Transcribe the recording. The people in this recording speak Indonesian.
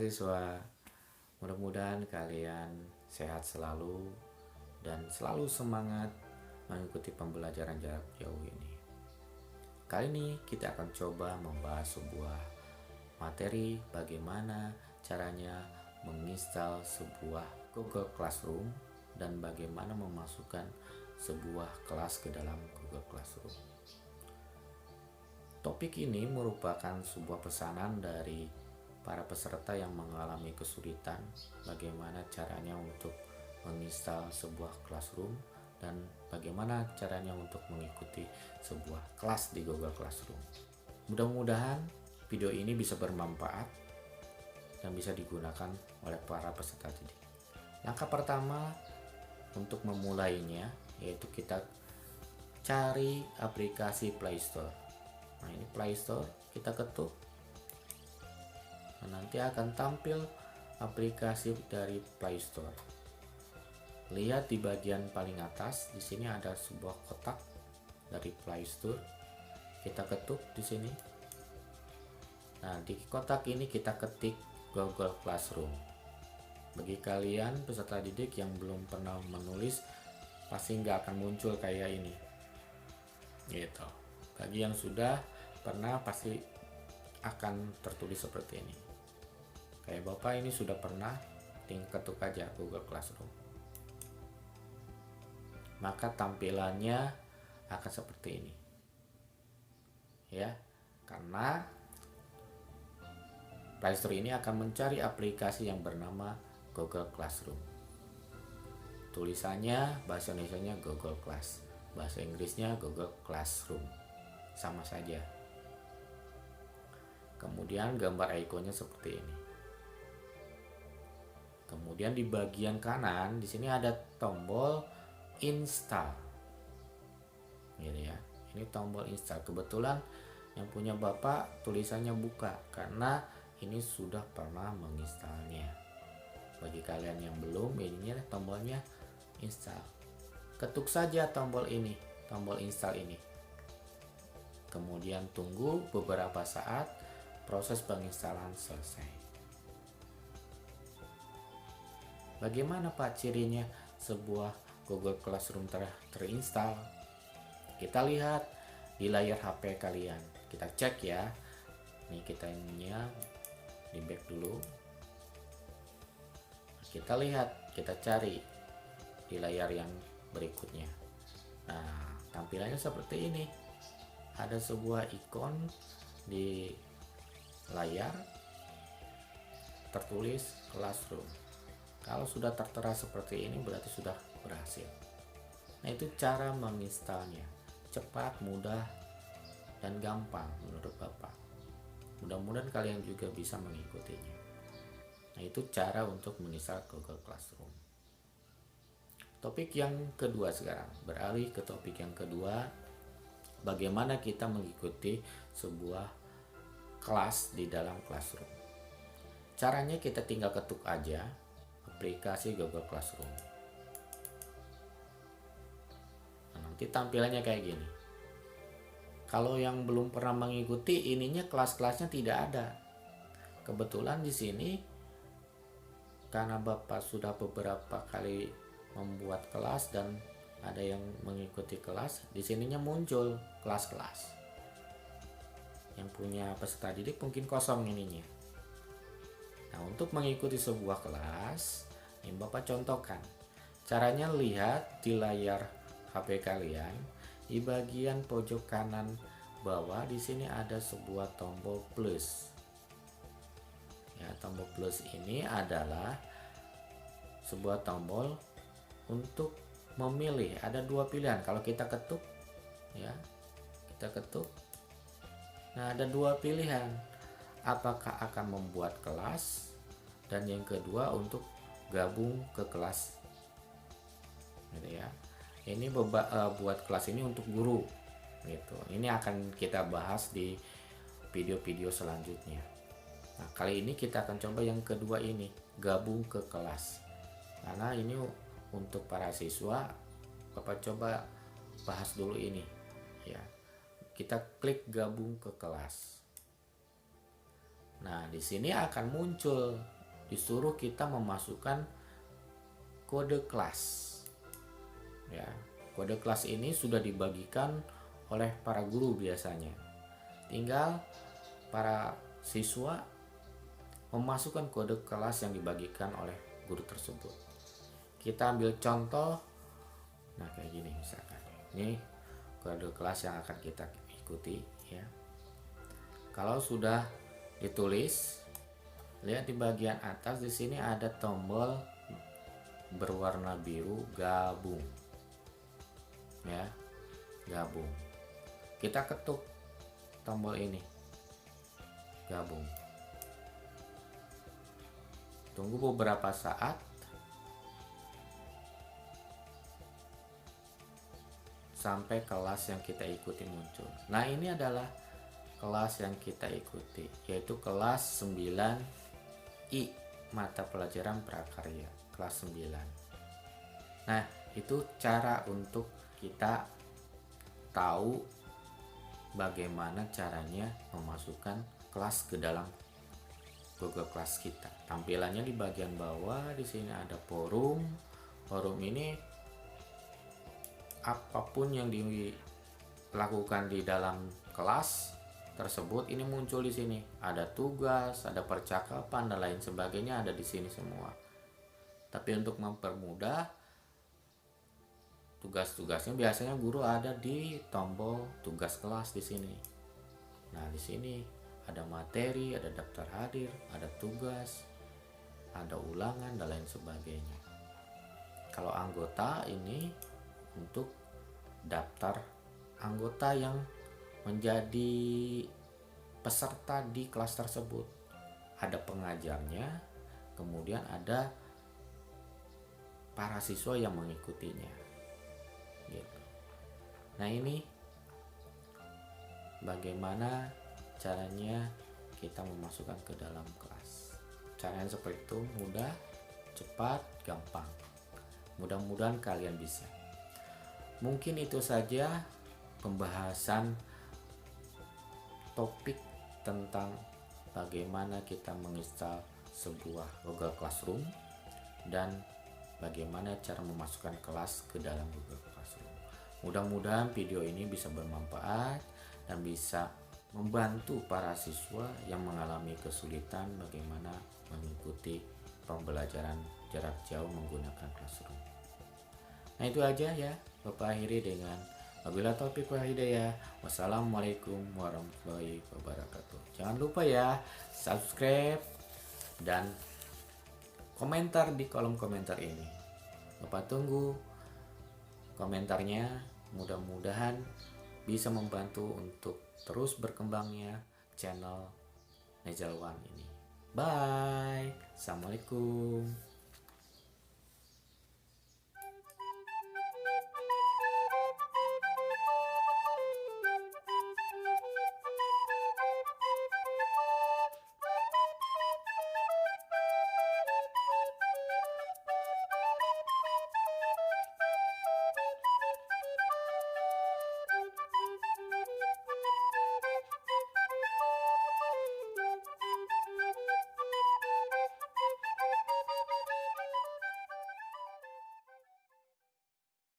mahasiswa. Mudah-mudahan kalian sehat selalu dan selalu semangat mengikuti pembelajaran jarak jauh ini. Kali ini kita akan coba membahas sebuah materi bagaimana caranya menginstal sebuah Google Classroom dan bagaimana memasukkan sebuah kelas ke dalam Google Classroom. Topik ini merupakan sebuah pesanan dari para peserta yang mengalami kesulitan bagaimana caranya untuk menginstal sebuah classroom dan bagaimana caranya untuk mengikuti sebuah kelas di Google Classroom. Mudah-mudahan video ini bisa bermanfaat dan bisa digunakan oleh para peserta didik. Langkah pertama untuk memulainya yaitu kita cari aplikasi Play Store. Nah, ini Play Store, kita ketuk. Nah, nanti akan tampil aplikasi dari Play Store. Lihat di bagian paling atas, di sini ada sebuah kotak dari Play Store. Kita ketuk di sini. Nah, di kotak ini kita ketik Google Classroom. Bagi kalian peserta didik yang belum pernah menulis, pasti nggak akan muncul kayak ini. Gitu. Bagi yang sudah pernah pasti akan tertulis seperti ini. Kayak Bapak ini sudah pernah, tinggal ketuk aja Google Classroom. Maka tampilannya akan seperti ini. Ya, karena Play Store ini akan mencari aplikasi yang bernama Google Classroom. Tulisannya bahasa Indonesianya Google Class, bahasa Inggrisnya Google Classroom. Sama saja. Kemudian gambar ikonnya seperti ini. Kemudian di bagian kanan di sini ada tombol install. Gitu ya. Ini tombol install. Kebetulan yang punya Bapak tulisannya buka karena ini sudah pernah menginstalnya. Bagi kalian yang belum, ini tombolnya install. Ketuk saja tombol ini, tombol install ini. Kemudian tunggu beberapa saat proses penginstalan selesai. Bagaimana Pak cirinya sebuah Google Classroom terinstall? Kita lihat di layar HP kalian. Kita cek ya. Nih kita ininya di back dulu. Kita lihat, kita cari di layar yang berikutnya. Nah, tampilannya seperti ini. Ada sebuah ikon di layar tertulis Classroom. Kalau sudah tertera seperti ini berarti sudah berhasil. Nah, itu cara menginstalnya. Cepat, mudah, dan gampang menurut Bapak. Mudah-mudahan kalian juga bisa mengikutinya. Nah, itu cara untuk menginstal Google Classroom. Topik yang kedua sekarang. Beralih ke topik yang kedua. Bagaimana kita mengikuti sebuah kelas di dalam Classroom. Caranya kita tinggal ketuk aja aplikasi Google Classroom. Nah, nanti tampilannya kayak gini. Kalau yang belum pernah mengikuti, ininya kelas-kelasnya tidak ada. Kebetulan di sini karena Bapak sudah beberapa kali membuat kelas dan ada yang mengikuti kelas, di sininya muncul kelas-kelas. Yang punya peserta didik mungkin kosong ininya. Nah, untuk mengikuti sebuah kelas, ini Bapak contohkan. Caranya lihat di layar HP kalian, di bagian pojok kanan bawah di sini ada sebuah tombol plus. Ya, tombol plus ini adalah sebuah tombol untuk memilih. Ada dua pilihan. Kalau kita ketuk, ya, kita ketuk. Nah, ada dua pilihan. Apakah akan membuat kelas, dan yang kedua untuk gabung ke kelas. Gitu ya. Ini buat kelas ini untuk guru. Gitu. Ini akan kita bahas di video-video selanjutnya. Nah, kali ini kita akan coba yang kedua ini, gabung ke kelas. Karena ini untuk para siswa, Bapak coba bahas dulu ini ya. Kita klik gabung ke kelas. Nah, di sini akan muncul, disuruh kita memasukkan kode kelas. Ya, kode kelas ini sudah dibagikan oleh para guru biasanya. Tinggal para siswa memasukkan kode kelas yang dibagikan oleh guru tersebut. Kita ambil contoh, nah kayak gini misalkan. Ini kode kelas yang akan kita ikuti ya. Kalau sudah ditulis, lihat di bagian atas di sini ada tombol berwarna biru gabung. Ya, gabung. Kita ketuk tombol ini. Gabung. Tunggu beberapa saat. Sampai kelas yang kita ikuti muncul. Nah, ini adalah kelas yang kita ikuti, yaitu kelas 9I, mata pelajaran prakarya, kelas 9. Nah, itu cara untuk kita tahu bagaimana caranya memasukkan kelas ke dalam Google Class kita. Tampilannya di bagian bawah, di sini ada forum. Forum ini apapun yang dilakukan di dalam kelas tersebut ini muncul di sini. Ada tugas, ada percakapan dan lain sebagainya ada di sini semua. Tapi untuk mempermudah tugas-tugasnya biasanya guru ada di tombol tugas kelas di sini. Nah, di sini ada materi, ada daftar hadir, ada tugas, ada ulangan dan lain sebagainya. Kalau anggota ini untuk daftar anggota yang menjadi peserta di kelas tersebut. Ada pengajarnya, kemudian ada para siswa yang mengikutinya. Gitu. Nah, ini bagaimana caranya kita memasukkan ke dalam kelas. Caranya seperti itu, mudah, cepat, gampang. Mudah-mudahan kalian bisa. Mungkin itu saja pembahasan topik tentang bagaimana kita menginstal sebuah Google Classroom dan bagaimana cara memasukkan kelas ke dalam Google Classroom. Mudah-mudahan video ini bisa bermanfaat dan bisa membantu para siswa yang mengalami kesulitan bagaimana mengikuti pembelajaran jarak jauh menggunakan Classroom. Nah, itu aja ya. Bapak akhiri dengan wabillahi taufiq wal hidayah. Wassalamualaikum warahmatullahi wabarakatuh. Jangan lupa ya subscribe dan komentar di kolom komentar ini. Bapak tunggu komentarnya. Mudah-mudahan bisa membantu untuk terus berkembangnya channel Nezalwan ini. Bye. Assalamualaikum.